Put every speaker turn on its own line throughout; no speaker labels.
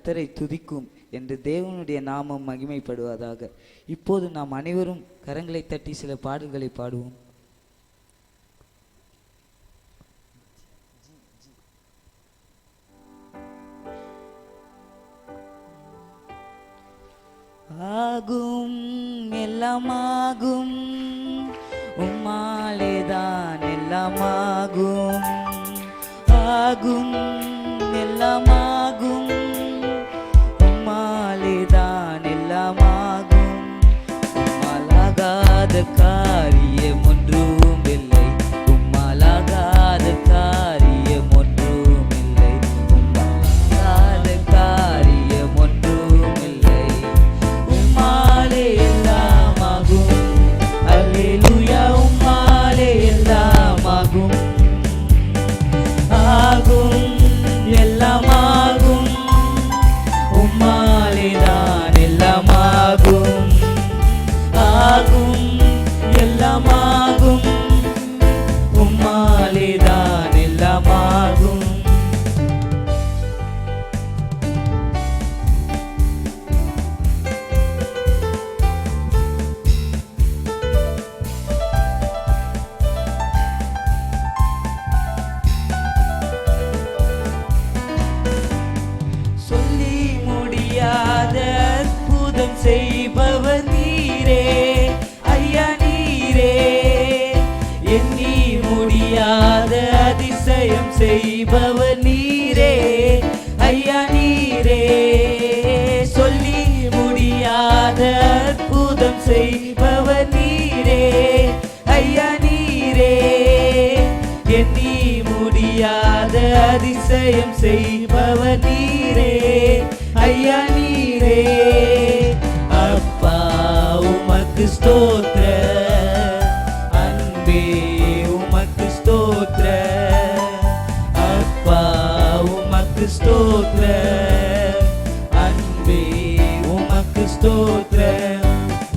கர்த்தரை துதிக்கும் என்று தேவனுடைய நாமம் மகிமைப்படுவதாக. இப்போது நாம் அனைவரும் கரங்களை தட்டி சில பாடல்களை பாடுவோம். ஆகும் எல்லாமாகும், உம்மாலேதான் எல்லாமாகும். ஆகும் எல்லாமாகும், உம்மாலேதான் எல்லாமாகும். உம்மாலாகாத காரியம் ஒன்றும் இல்லை, உம்மாலாகாத காரியம் ஒன்றும் இல்லை, உம்மாலாகாத காரியம் ஒன்றும் இல்லை. உம்மாலே எல்லாமாகும், அல்லேலூயா, உம்மாலே எல்லாமாகும். ஆகும் எல்லாமாகும், உம்மாலேதான் எல்லாமாகும். ஆகும் எல்லாமாகும், உம்மாலேதான் எல்லாமாகும். செய்பவர் நீரே ஐயா, நீரே எண்ணி முடியாத அதிசயம் செய்பவர் நீரே ஐயா, நீரே சொல்லி முடியாத அற்புதம் செய்பவர் நீரே ஐயா, நீரே எண்ணி முடியாத அதிசயம் செய்பவர் நீரே ஐயா, நீரே. அப்பா உமக்கு ஸ்தோத்திர, அன்பே உமக்கு ஸ்தோத்திர. அப்பா உமக்கு ஸ்தோத்திர, அன்பே உமக்கு ஸ்தோத்திர.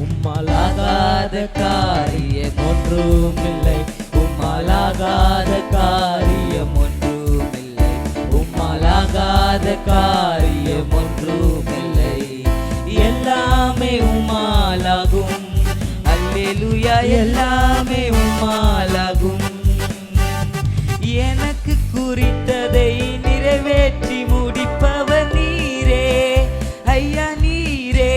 உம்மாலாகாத காரியம் ஒன்றும் இல்லை, உம்மாலாகாத காரியம் ஒன்றும் இல்லை, உம்மாலாகாத காரியம் ஒன்றும் இல்லை. எல்லாமே உம்மாலாகும், அல்லேலூயா, எல்லாமே உம்மாலாகும். எனக்கு குறித்ததை நிறைவேற்றி முடிப்பவர் நீரே ஐயா, நீரே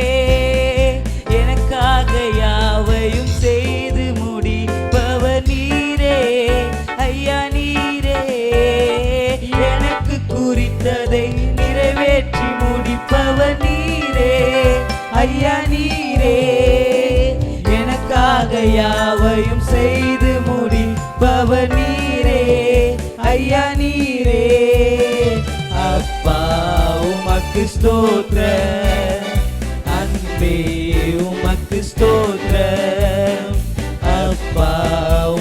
எனக்காக யாவையும் செய்து முடிப்பவர் நீரே ஐயா, நீரே எனக்கு குறித்ததை நிறைவேற்றி முடிப்பவர் நீரே ஐயா, நீரே எனக்காக யாவையும் செய்து முடிப்பவர் நீரே ஐயா, நீரே. அப்பா உமக்கு ஸ்தோத்திர, அன்பே உமக்கு ஸ்தோத்திர. அப்பா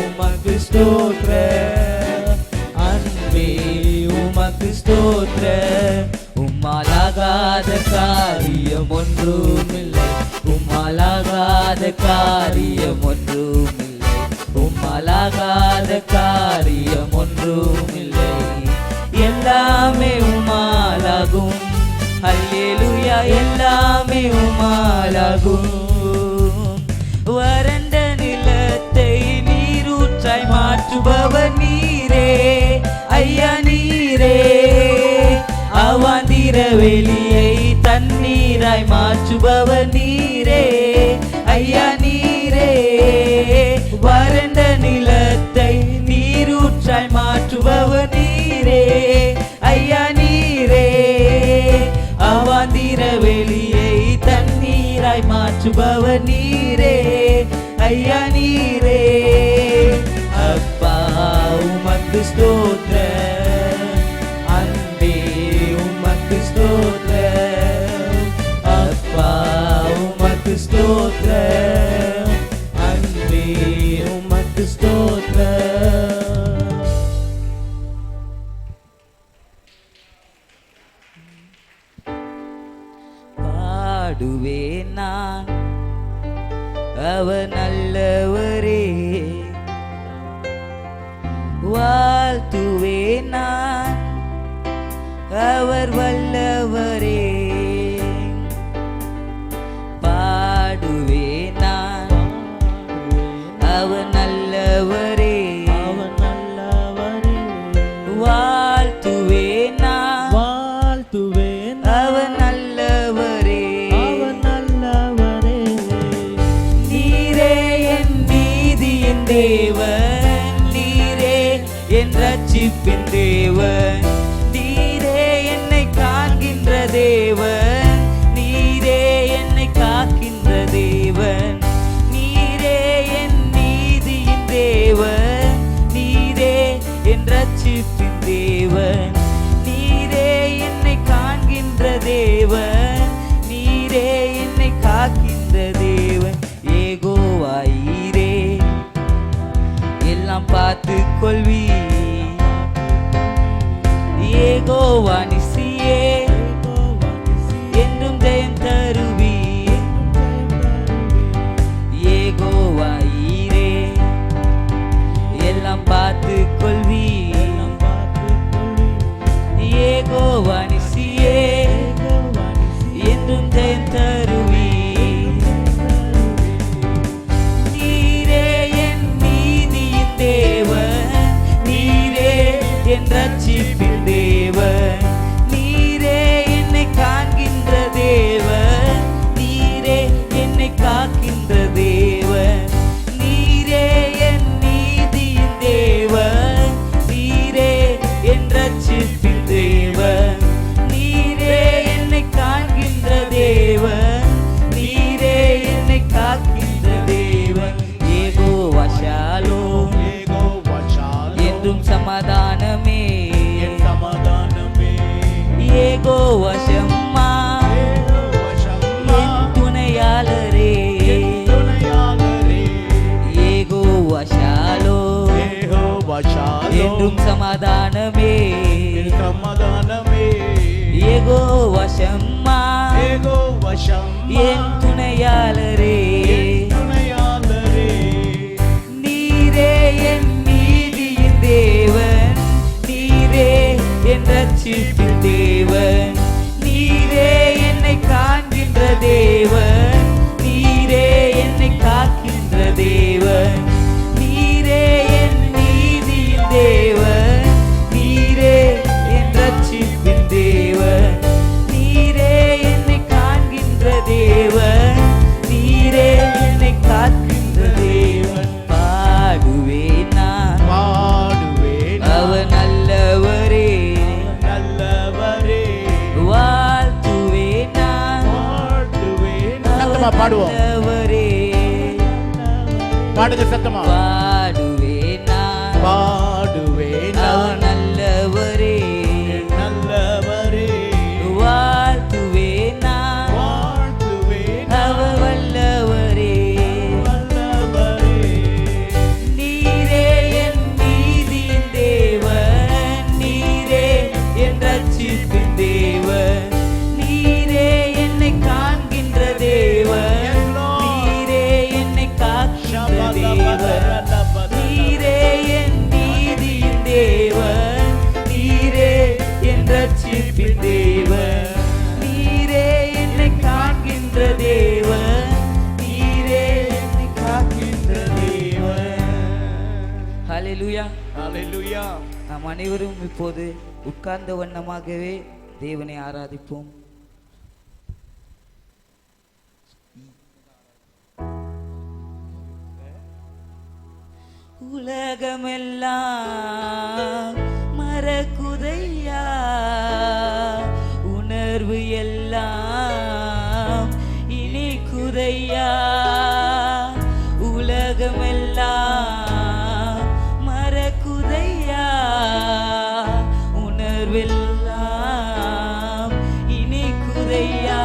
உமக்கு ஸ்தோத்திர, அன்பே உமக்கு ஸ்தோத்திர. உம்மாலாகாத காரியம் ஒன்றும் இல்லை, உம்மாலாகாத காரியம் ஒன்றும் இல்லை, உம்மாலாகாத காரியம் ஒன்றும் இல்லை. எல்லாமே உம்மாலாகும், அல்லேலூயா, எல்லாமே உம்மாலாகும். வறண்ட நிலத்தை நீரூற்றாய் மாற்றுபவர் நீரே ஐயா, நீரே அவாந்திர வெளியை தண்ணீராய் மாற்றுபவர் நீரே ஐயா, நீரே வறண்ட நிலத்தை நீரூற்றாய் மாற்றுபவர் நீரே ஐயா, நீரே அவாந்திர வெளியை தண்ணீராய் மாற்றுபவர் நீரே ஐயா, நீரே. அப்பா உமக்கு ஸ்தோத்திர, அன்பே உமக்கு ஸ்தோத்திர. அப்பா உமக்கு ஸ்தோத்திர, அன்பே உமக்கு ஸ்தோத்திர. பாடுவேன் நான் அவர் நல்லவரே, வாழ்த்துவேன் நான் அவர் வல்லவரே. அவர் நல்லவரே,
அவர் நல்லவரே.
நீரே என் நீதியின் தேவன், நீரே என் ரட்சிப்பின் தேவன், நீரே என்னை காண்கின்ற தேவன், நீரே என்னை காக்கின்ற தேவன், நீரே என் நீதியின் தேவன், நீரே என் ரட்சிப்பின் தேவன், நீரே என்னை காண்கின்ற தேவன், நீரே என்னை காக்கின்ற தேவன். யெகோவாயீரே, எல்லாம் பார்த்து கொள்வி. யெகோவா நிசியே, என்றும் ஜெயம் தருவி. யெகோவாயீரே, எல்லாம் பார்த்து கொள்வி. யெகோவா நிசியே, என்றும் ஜெயம் தருவி. நீரே என் நீதியின் தேவன், நீரே என் ரட்சிப்பின் தேவன், நீரே என்னை காண்கின்ற தேவன், நீரே என்னை காக்கின்ற தேவன், நீரே என் நீதியின் தேவன், நீரே என் ரட்சிப்பின் தேவன், நீரே என்னை காண்கின்ற தேவன், நீரே என்னை காக்கின்ற தேவன். யெகோவா ஷாலோம், என்றும் சமாதானமே, யெகோவா ஷம்மா, என் துணையாளரே, யெகோவா ஷாலோம், என்றும் சமாதானமே, யெகோவா ஷம்மா, என் துணையாளரே, நீரே என் நீதியின் தேவன், நீரே என் ரட்சிப்பின் தேவன், நீரே என்னை காண்கின்ற தேவன், நீரே என்னை காக்கின்ற தேவன், நீரே என் நீதியின் தேவன், நீரே என் ரட்சிப்பின் தேவன், நீரே என்னை காண்கின்ற தேவன், நீரே என்னை காக்கின்ற தேவன். பாடுவேன் நான், அவர் நல்லவரே, வாழ்த்துவேன் நான்,
பாடுவோம்.
நல்லவரே,
பாடுங்க சத்தமா.
பாடுவேன் நான்,
பாடுவேன்
அவர் நல்லவரே,
நல்லவரே.
வாழ்த்துவேன் நான்,
வாழ்த்துவேன்
அவர் வல்லவரே. நீரே என் நீதியின் தேவன், நீரே என் ரட்சிப்பின் தேவன், நீரே என்னை காண்கின்ற தேவன், நீரே என்னை காக்கின்ற தேவன், நீரே என் நீதியின் தேவன், நீரே என் ரட்சிப்பின் தேவன், நீரே என்னை காண்கின்ற தேவன், நீரே என்னை காக்கின்ற தேவன். ஹல்லேலூயா.
ஹல்லேலூயா.
நாம் அனைவரும் இப்போது உட்கார்ந்த வண்ணமாகவே தேவனை ஆராதிப்போம். உலகமெல்லாம் மறக்குதையா, உணர்வு எல்லாம் இனிக்குதையா, உலகமெல்லாம் மறக்குதையா, உணர்வெல்லாம் இனிக்குதையா,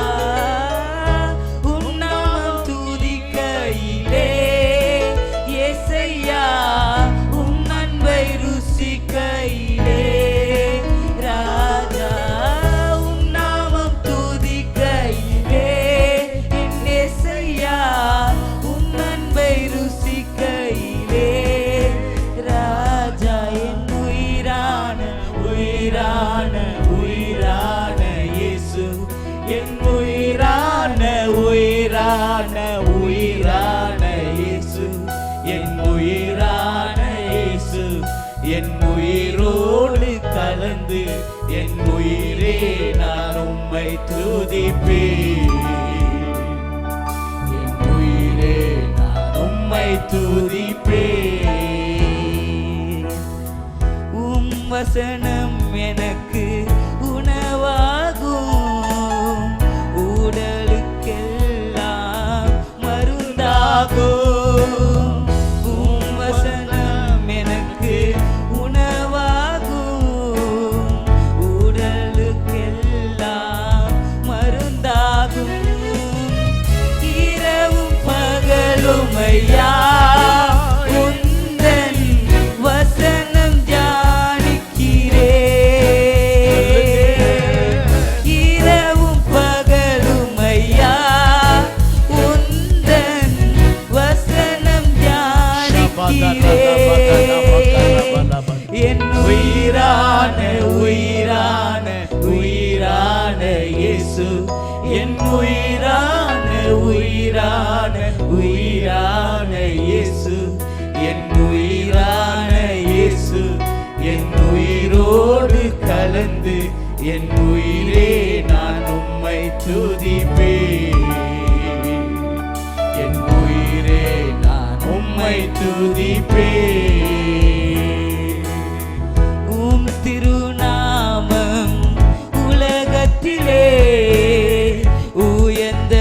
உன்னாமம் துதிக்கையிலே இயேசையா, உம் அன்பை ருசிக்கையிலே ராஜா, உம் நாமம் துதிக்கையிலே என் இயேசையா, உம் அன்பை ருசிக்கையிலே ராஜா, என் உயிரான உயிரான உயிரான இயேசு, என் உயிரான உயிரான உயிரான இயேசு, என் உயிரான இயேசு, என் உயிரோடு கலந்து என் உயிரே நான் உம்மை
உம்மை துதிப்பேன். என் உயிரே நான் உம்மை துதிப்பேன்.
உம் வசனம் எனக்கு உணவாகும், உடலுக்கெல்லாம் மருந்தாகும். உம் வசனம் எனக்கு உணவாகும், உடலுக்கெல்லாம் மருந்தாகும். இரவும் பகலும் ஐயா உந்தன் வசனம் தியானிக்கிறேன். இரவும் பகலும் ஐயா உந்தன் வசனம் தியானிக்கிறேன். என்
உயிரான உயிரான உயிரான இயேசு, என் உயிரான உயிரான உயிரான இயேசு, என் உயிரான இயேசு, என் உயிரோடு கலந்து என் உயிரே நான் உம்மை துதிப்பேன். என் உயிரே நான் உம்மை துதிப்பேன்.
உம் திருநாமம் உலகத்திலே உயர்ந்த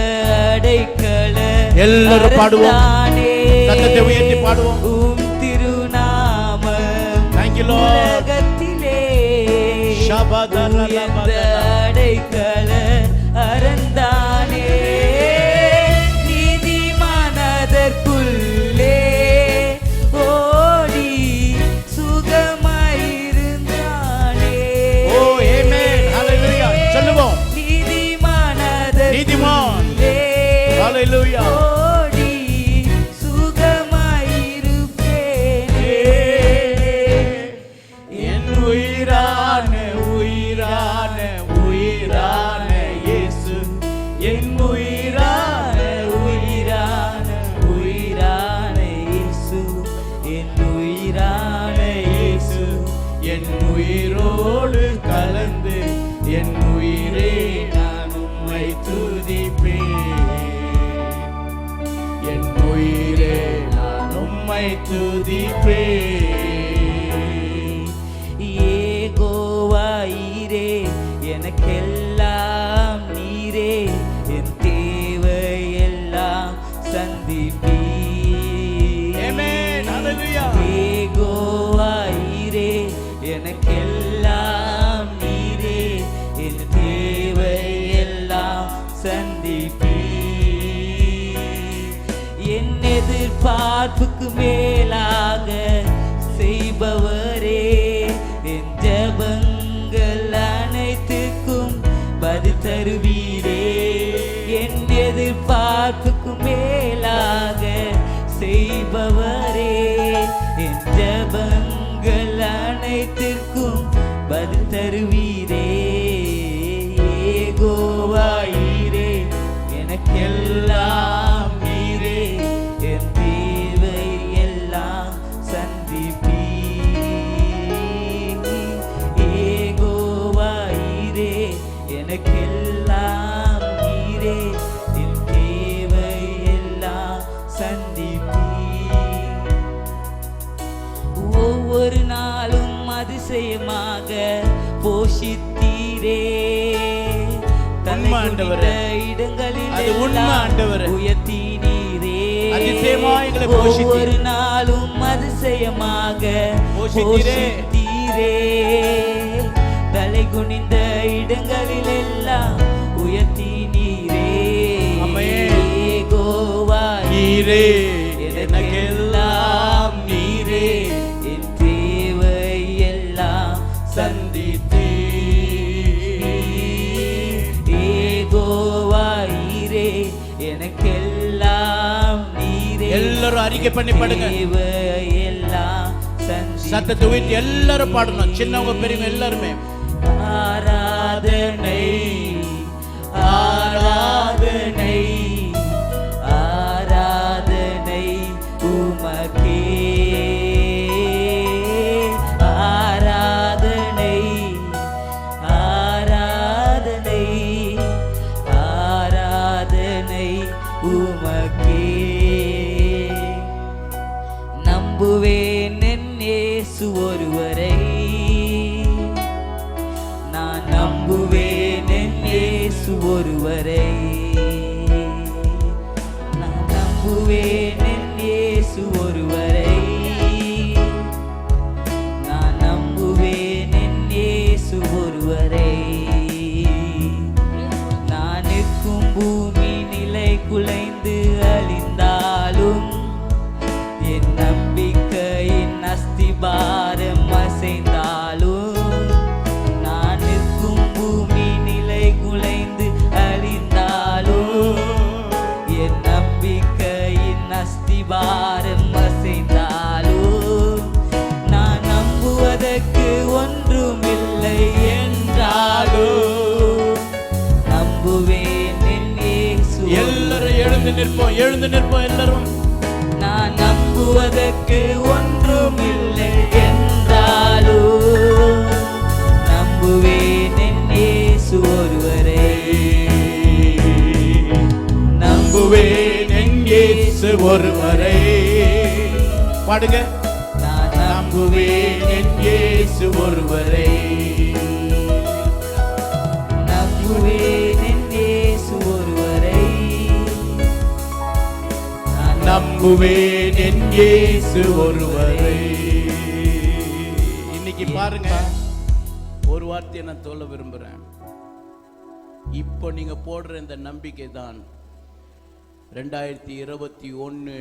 அடைக்கல
எல்லாரும் பாடுவோம்.
அரண்தானே.
சத்தத்தை உயர்த்தி பாடுவோம்.
உம் திருநாமம்
Thank you, Lord.
உலகத்திலே
ஷபதரலபதல.
உயர்ந்த அடைக்கல அரண்தானே. நீதிமானதற்குள்ளே ஓடி சுகமாயிருந்தானே.
Oh, amen. Hallelujah. சொல்லுவோம்.
நீதிமான்
Hallelujah.
ஓடி சுகமாயிருப்பேனே.
என் உயிரான உயிரான உயிரான இயேசு, என் உயிரான உயிரான
உயிரான இயேசு, என் உயிரான இயேசு,
என் உயிரோடு கலந்து என் உயிரே நான் உம்மை துதிப்பேன். என் உயிரே நான் உம்மை துதிப்பேன்.
ஏகோவாயிரே எனக்கெல்லாம் நீரே, என் தேவையெல்லாம் சந்திப்பீர்.
Amen. Hallelujah.
ஏகோவாயிரே எனக்கெல்லாம் நீரே, என் தேவையெல்லாம் சந்திப்பீர். என் எதிர்பார்ப்புக்கு மேலாக செய்பவரே, என் ஜெபங்கள் அனைத்துக்கும் பதில் தருவீரே. என் எதிர்பார்ப்புக்கு மேலாக செய்பவரே, என் ஜெபங்கள் அனைத்திற்கும் பதில் தருவீரே. ஏகோவாயிரே எனக்கெல்லாம் நீரே, என் தேவை எல்லாம் சந்திப்பீர். ஏகோவாயிரே எனக்கெல்லாம் நீரே, என் தேவை எல்லாம் சந்திப்பீர். ஒவ்வொரு நாளும் அதிசயமாக போஷித்தீரே.
உண்மை ஆண்டவரே.
இடங்களில்
அது உண்மை ஆண்டவரே.
உயர்த்தினீரே.
அதிசயமாய் எங்களை போஷித்தீர்.
ஒவ்வொரு நாளும் அதிசயமாக
போஷித்தீரே.
போஷித்தீரே. தலை குனிந்த இடங்களில் எல்லாம் உயர்த்தினீரே.
ஆமென்.
ஏகோவாயிரே எனக்கெல்லாம் நீரே, என் தேவை எல்லாம் சந்தித்தீர். ஏகோவாயிரே எனக்கெல்லாம் நீரே,
எல்லாரும் அறிக்கை பண்ணி பாடுங்க.
தேவை எல்லாம்
சத்தத்தை உயர்த்தி எல்லாரும் பாடணும். சின்னவங்க பெரியவங்க எல்லாருமே.
ஆராதனை ஆராதனை ஆராதனை உமக்கே. ஆராதனை ஆராதனை ஒருவரை. நான் நம்புவேன் என் இயேசு ஒருவரை. நான் நம்புவேன் என் இயேசு ஒருவரை. நான் நிற்கும் பூமி நிலை குலைந்து அழிந்தாலும் என் நம்பிக்கையின் அஸ்திபாரம் அசைந்தாலும், நான் நிற்கும் பூமி நிலை குலைந்து அழிந்தாலும் என் நம்பிக்கையின் அஸ்திபாரம் அசைந்தாலும், நான் நம்புவதற்கு ஒன்றுமில்லை என்றாலும் நம்புவேன் என் இயேசு.
எல்லாரும் எழுந்து நிற்போம், எழுந்து நிற்போம் எல்லாரும்.
நான் நம்புவதற்கு ஒன்றுமில்லை என்றாலும் நம்புவேன் என் இயேசு ஒருவரை.
நம்புவேன் என் இயேசு ஒருவரை. பாடுங்க.
நான்
நம்புவேன் என் இயேசு ஒருவரை.
நம்புவேன் என் இயேசு ஒருவரை.
நம்புவேன் என் இயேசு ஒருவரை. இன்னைக்கு பாருங்க, ஒரு வார்த்தையை நான் சொல்ல விரும்புறேன். இப்போ நீங்க போடுற இந்த நம்பிக்கை தான் 2021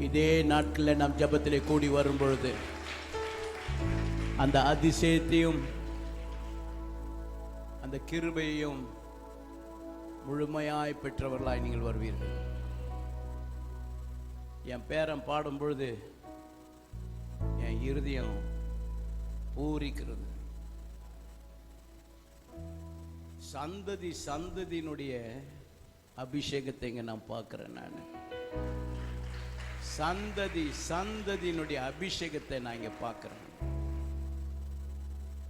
இதே நாட்களில் நாம் ஜெபத்திலே கூடி வரும் பொழுது அந்த அதிசயத்தையும் அந்த கிருபையையும் முழுமையாய் பெற்றவர்களாய் நீங்கள் வருவீர்கள். என் பேரன் பாடும் பொழுது என் இருதயம் பூரிக்கிறது. சந்ததி சந்ததியினுடைய அபிஷேகத்தை இங்க நான் பார்க்கிறேன். நான் சந்ததி சந்ததியினுடைய அபிஷேகத்தை நான் இங்க பார்க்கிறேன்.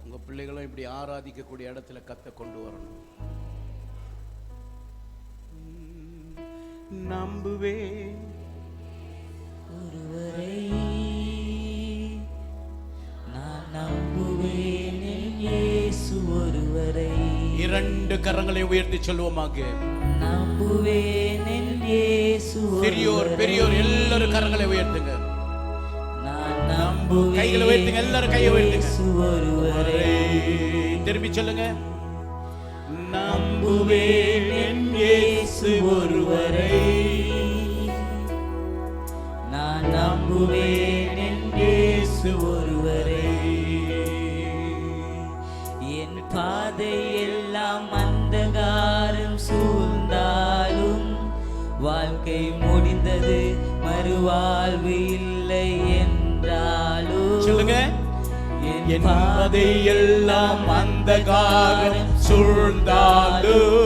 உங்க பிள்ளைகளும் இப்படி ஆராதிக்கக்கூடிய இடத்துல கத்த கொண்டு வரணும். நம்புவே
ஒருவரை. நான் நம்புவேன் என் இயேசு ஒருவரை.
இரண்டு கரங்களை உயர்த்தி சொல்லுவோமாக.
நம்புவேன் என் இயேசு
பெரியோர் பெரியோர் எல்லாரும் கரங்களை உயர்த்துங்க.
நான் நம்புவேன்
கைகளை உயர்த்துங்க, எல்லாரும் கையை உயர்த்துங்க.
ஒருவரை.
திரும்பி சொல்லுங்க. நம்புவேன் என் இயேசு ஒருவரை.
நான் நம்புவேன் என் இயேசு ஒருவரை. என் பாதை எல்லாம் அந்தகாரம் சூழ்ந்தாலும் வாழ்க்கை முடிந்தது மறுவாழ்வு இல்லை என்றாலும்
சொல்லுங்க. என் பாதை எல்லாம் அந்தகாரம் சூழ்ந்தாலும்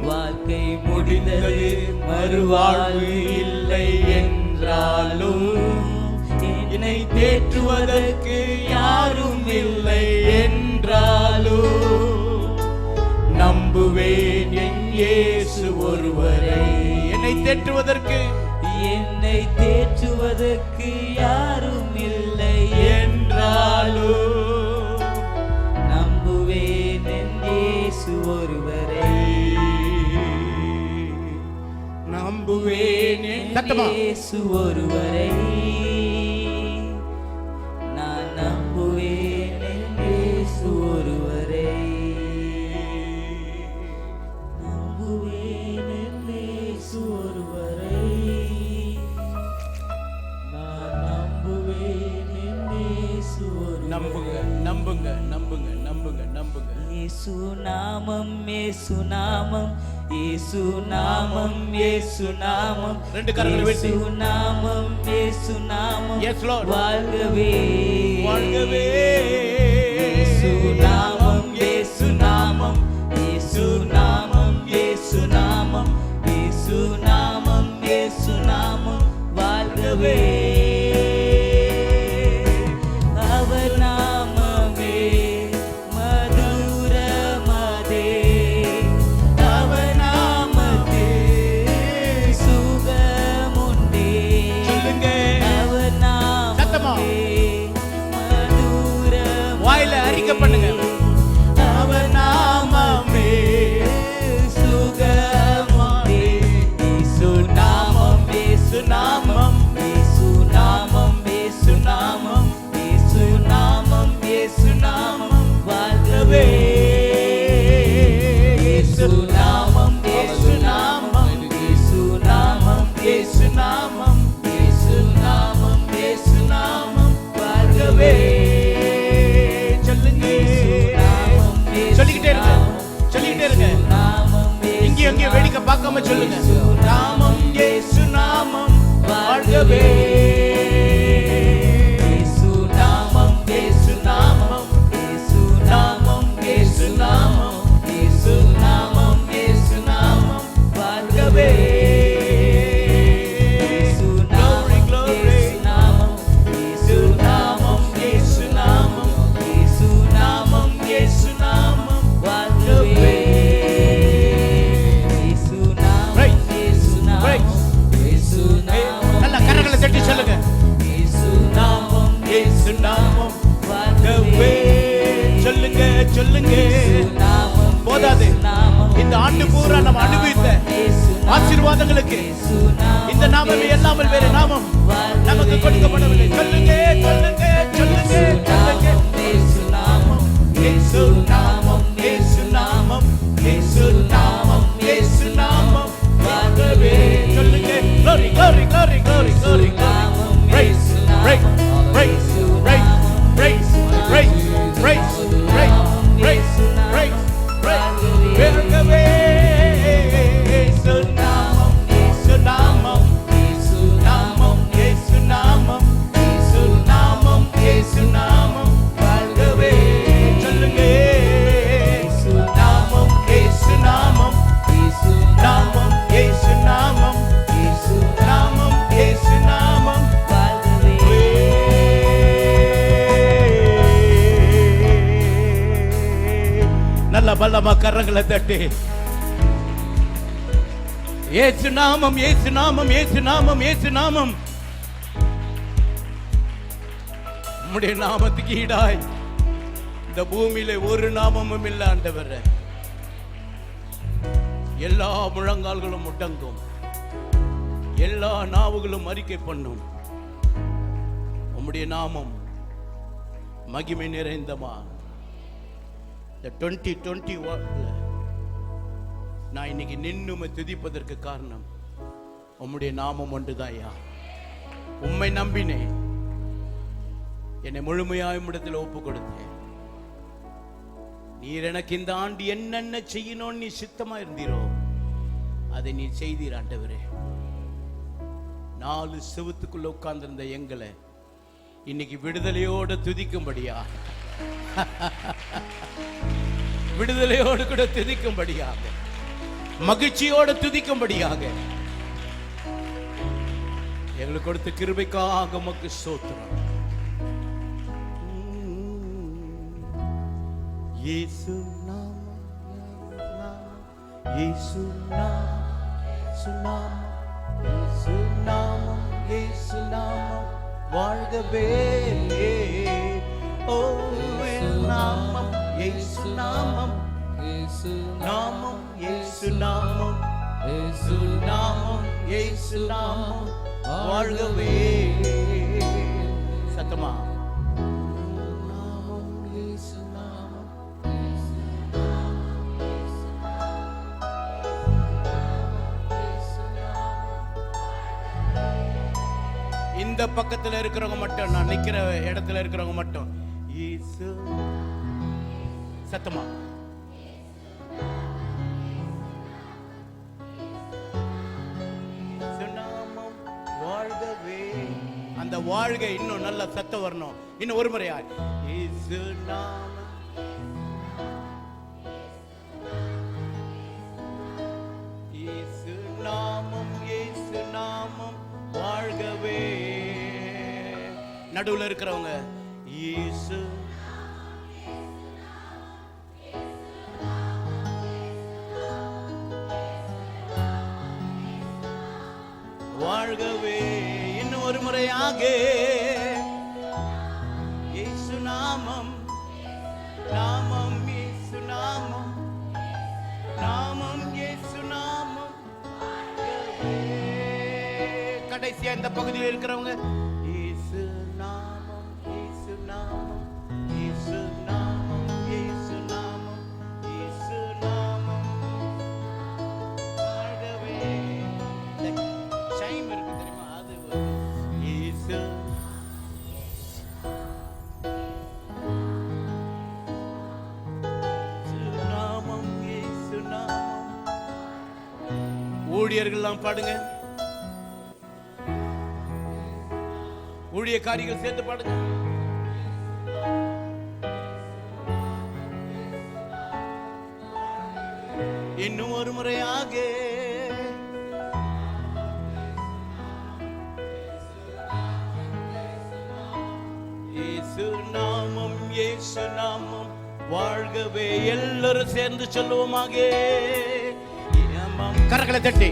வாழ்க்கை முடிந்தது
மறுவாழ்வு இல்லை என்றாலும் என்னை தேற்றுவதற்கு யாரும் இல்லை என்றாலும் நம்புவேன் என் இயேசு ஒருவரை. என்னை தேற்றுவதற்கு
யாரும் இல்லை
என்றாலும்
நம்புவேன் என் இயேசு ஒருவரை.
நம்புவேன் என்
இயேசு ஒருவரை. நான் நம்புவேன் என் இயேசு ஒருவரை. நம்புவேன் என் இயேசு ஒருவரை. நான் நம்புவேன் என் இயேசு ஒருவரை.
நம்புங்க நம்புங்க நம்புங்க நம்புங்க நம்புங்க.
இயேசு நாமம் இயேசு நாமம் இயேசு நாமம் இயேசு நாமம்.
ரெண்டு கரங்களை உயர்த்தி.
இயேசு நாமம் இயேசு நாமம்.
Yes, Lord.
வாழ்கவே
வாழ்கவே.
இயேசு நாமம் இயேசு நாமம் இயேசு நாமம் இயேசு நாமம் இயேசு நாமம் இயேசு நாமம். வாழ்கவே அவர் நாமமே மதுரமதே. அவர் நாமத்தில் சுகமுண்டே.
சொல்லுங்க.
அவர்
சத்தமா.
நாமமே மதுரமதே.
வாயில அறிக்கை பண்ணுங்க.
அவர் நாமமே
அங்கேயும் வேடிக்கை பார்க்காம சொல்லுங்க. நாமம் இயேசு நாமம் வாழ்கவே. இயேசு நாமம் இயேசு நாமம் இயேசு நாமம் இயேசு நாமம் இயேசு நாமம் இயேசு நாமம் வாழ்கவே. சொல்லுங்க, போதாது. இந்த ஆண்டு பூரா நம்ம அனுபவித்த ஆசீர்வாதங்களுக்கு இந்த நாமமே இல்லாமல் வேற நாமம் நமக்கு கொடுக்கப்படவில்லை. சொல்லுங்க சொல்லுங்க சொல்லுங்க சொல்லுங்க. இயேசு நாமம் இயேசு நாமம் இயேசு நாமம் இயேசு நாமம் இயேசு நாமம் வாழ்கவே. சொல்லுங்க. glory glory glory glory glory glory. praise praise praise praise praise praise praise praise praise praise வாழ்கவே. இயேசு நாமம் இயேசு நாமம் இயேசு நாமம் இயேசு நாமம் இயேசு நாமம் இயேசு நாமம் வாழ்கவே. சொல்லுங்க. இயேசு நாமம் இயேசு நாமம் இயேசு நாமம் இயேசு நாமம் இயேசு நாமம் இயேசு நாமம் வாழ்கவே. நல்ல பலமா கரங்களை தட்டி இயேசு நாமம் இயேசு நாமம் இயேசு நாமம் இயேசு நாமம். உம்முடைய நாமத்துக்கு ஈடாய் இந்த பூமியில ஒரு நாமமும் இல்லை ஆண்டவரே. எல்லா முழங்கால்களும் முடங்கும், எல்லா நாவுகளும் அறிக்கை பண்ணும். உம்முடைய நாமம் மகிமை நிறைந்தமா. இந்த 2021 நான் இன்னைக்கு நின்னுமை துதிப்பதற்கு காரணம் உம்முடைய நாமம் ஒன்றுதாயா. உம்மை நம்பினேன், என்னை முழுமையாய் உம்மிடத்தில் ஒப்பு கொடுத்தேன். நீர் எனக்கு இந்த ஆண்டு என்னென்ன செய்யணும்னு நீ சித்தமா இருந்தீரோ அதை நீ செய்தீர் ஆண்டவரே. 4 செவுத்துக்குள்ள உட்கார்ந்திருந்த எங்களை இன்னைக்கு விடுதலையோடு துதிக்கும்படியா, விடுதலையோடு கூட துதிக்கும்படியாக, மகிழ்ச்சியோடு துதிக்கும்படியாக எங்களுக்கு கொடுத்த கிருபைக்காக உமக்கு ஸ்தோத்திரம். இயேசு நாமம் இயேசு நாமம் இயேசு நாமம் இயேசு நாமம் வாழ்கவே. ஓ நாமம் இயேசு நாமம் இயேசு நாமம் இயேசு நாமம் இயேசு நாமம் இயேசு நாமம் வாழ்கவே. சத்தமா நாமம் இயேசு நாமம். இந்த பக்கத்துல இருக்கிறவங்க மட்டும், நான் நிக்கிற இடத்துல இருக்கிறவங்க மட்டும் இயேசு. சத்தமா நாமம் வாழ்கவே. அந்த வாழ்க இன்னும் நல்ல சத்தம் வரணும். இன்னும் ஒரு முறையா இயேசு நாமம் இயேசு நாமம் இயேசு நாமம் வாழ்கவே. நடுவுல இருக்கிறவங்க இயேசு வாழ்கவே. இன்னும் ஒரு முறையாக இயேசு நாமம் நாமம் இயேசு நாமம் நாமம் இயேசு நாமம். கடைசியா இந்த பகுதியில் இருக்கிறவங்க இயேசு நாமம் இயேசு நாமம் இயேசு நாமம் இயேசு நாமம் இயேசு நாமம் வாழ்கவே. டைம் இருக்கு தெரியுமா? அது இயேசு நாமம் இயேசு நாமம் ஊழியர்கள்லாம் பாடுங்க, ஊழியக்காரிகள் சேர்ந்து பாடுங்க. இன்னும் ஒரு முறையாக இயேசு நாமம், இயேசு நாமம் வாழ்கவே. எல்லாரும் சேர்ந்து சொல்லுவோமாக. கரங்களை தட்டி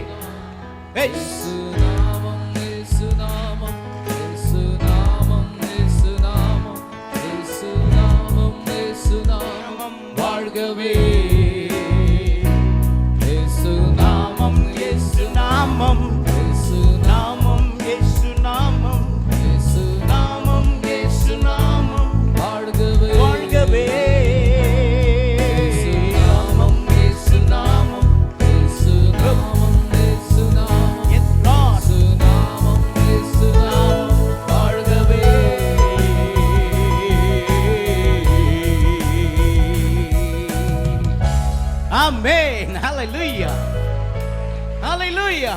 இயேசு நாமம், இயேசு நாமம், இயேசு நாமம், இயேசு நாமம், இயேசு நாமம், இயேசு நாமம் வாழ்கவே. இயேசு நாமம், இயேசு நாமம், இயேசு நாமம், இயேசு நாமம், இயேசு நாமம், இயேசு நாமம் வாழ்கவே, வாழ்கவே. இயேசு நாமம், இயேசு நாமம், இயேசு நாமம், இயேசு நாமம், இயேசு நாமம், இயேசு நாமம் வாழ்கவே.
ஆமென். ஹல்லேலூயா, ஹல்லேலூயா.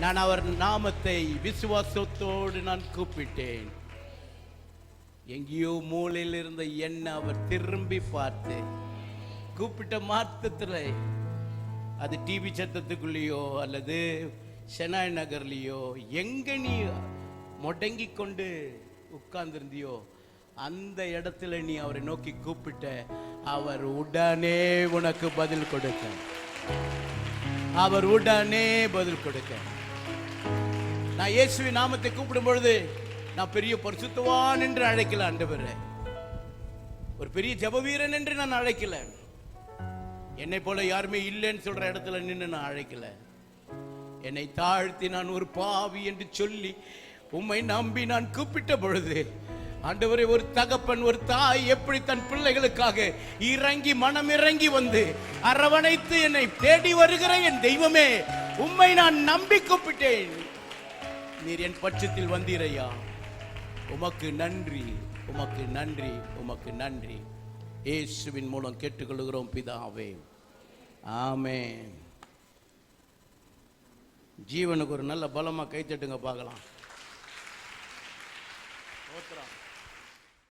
நான் அவர் நாமத்தை விசுவாசத்தோடு நான் கூப்பிட்டேன். எங்கேயோ மூலையில் இருந்த என்ன அவர் திரும்பி பார்த்து கூப்பிட்ட மார்த்தத்தில், அது டிவி சத்தத்துக்குள்ளேயோ அல்லது ஷெனாய் நகர்லேயோ எங்க நீ முடங்கி கொண்டு உட்கார்ந்திருந்தியோ அந்த இடத்துல நீ அவரை நோக்கி கூப்பிட்ட, அவர் உடனே உனக்கு பதில் கொடுக்க, அவர் உடனே பதில் கொடுக்க. நான் இயேசுவின் நாமத்தை கூப்பிடும் பொழுது நான் பெரிய பரிசுத்தவான் என்று அழைக்கல ஆண்டவரே, ஒரு பெரிய ஜெப வீரன் என்று நான் அழைக்கல, என்னை போல யாருமே இல்லைன்னு சொல்ற இடத்துல நின்று நான் அழைக்கல. என்னை தாழ்த்தி நான் ஒரு பாவி என்று சொல்லி உம்மை நம்பி நான் கூப்பிட்ட பொழுது ஆண்டவரே, ஒரு தகப்பன் ஒரு தாய் எப்படி தன் பிள்ளைகளுக்காக இறங்கி மனம் இறங்கி வந்து அரவணைத்து என்னை தேடி வருகிற என் தெய்வமே, உம்மை நான் நம்பி கூப்பிட்டேன். நீர் என் பட்சத்தில் வந்தீரையா, உமக்கு நன்றி, உமக்கு நன்றி, உமக்கு நன்றி. இயேசுவின் மூலம் கேட்டுக்கொள்கிறோம் பிதாவே, ஆமென். ஜீவனுக்கு ஒரு நல்ல பலமா கைத்தட்டுங்க பார்க்கலாம்.